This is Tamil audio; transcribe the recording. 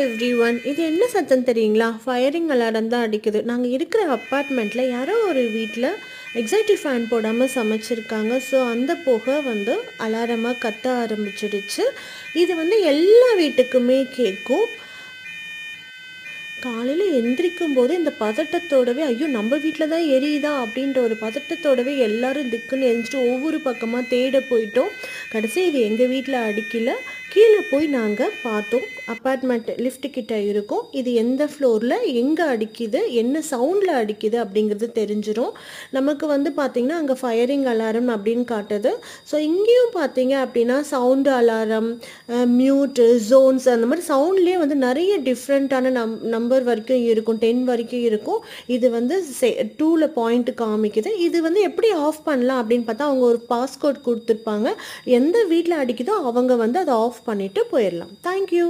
எவ்ரிவன், இது என்ன சத்தம் தெரியுங்களா? ஃபயரிங் அலாரம் தான் அடிக்குது. நாங்கள் இருக்கிற அப்பார்ட்மெண்ட்டில் யாரோ ஒரு வீட்டில் எக்ஸாக்டிவ் ஃபேன் போடாமல் சமைச்சிருக்காங்க. ஸோ அந்த புகை அலாரமாக கத்த ஆரம்பிச்சிடுச்சு. இது எல்லா வீட்டுக்குமே கேட்கும். காலையில் எந்திரிக்கும் போது இந்த பதட்டத்தோடவே, ஐயோ நம்ம வீட்டில் தான் எரியுதா அப்படின்ற ஒரு பதட்டத்தோடவே எல்லாரும் திக்குன்னு எரிஞ்சிட்டு ஒவ்வொரு பக்கமாக தேட போயிட்டோம். கடைசி இது எங்கள் வீட்டில் அடிக்கல. கீழே போய் நாங்கள் பார்த்தோம். அப்பார்ட்மெண்ட் லிஃப்ட் கிட்ட இருக்கும். இது எந்த ஃப்ளோரில் எங்கே அடிக்குது, என்ன சவுண்டில் அடிக்குது அப்படிங்கிறது தெரிஞ்சிடும். நமக்கு பார்த்திங்கன்னா அங்கே ஃபயரிங் அலாரம் அப்படின்னு காட்டுது. ஸோ இங்கேயும் பார்த்தீங்க அப்படின்னா சவுண்டு அலாரம், மியூட்டு, ஜோன்ஸ் அந்த மாதிரி சவுண்ட்லேயே நிறைய டிஃப்ரெண்ட்டான நம்பர் வரைக்கும் இருக்கும். 10 வரைக்கும் இருக்கும். இது 2ல் பாயிண்ட் காமிக்குது. இது எப்படி ஆஃப் பண்ணலாம் அப்படின்னு பார்த்தா அவங்க ஒரு பாஸ்கோட் கொடுத்துருப்பாங்க. எந்த வீட்டில் அடிக்குதோ அவங்க அதை ஆஃப் பண்ணிவிட்டு போயிடலாம். தேங்க்யூ.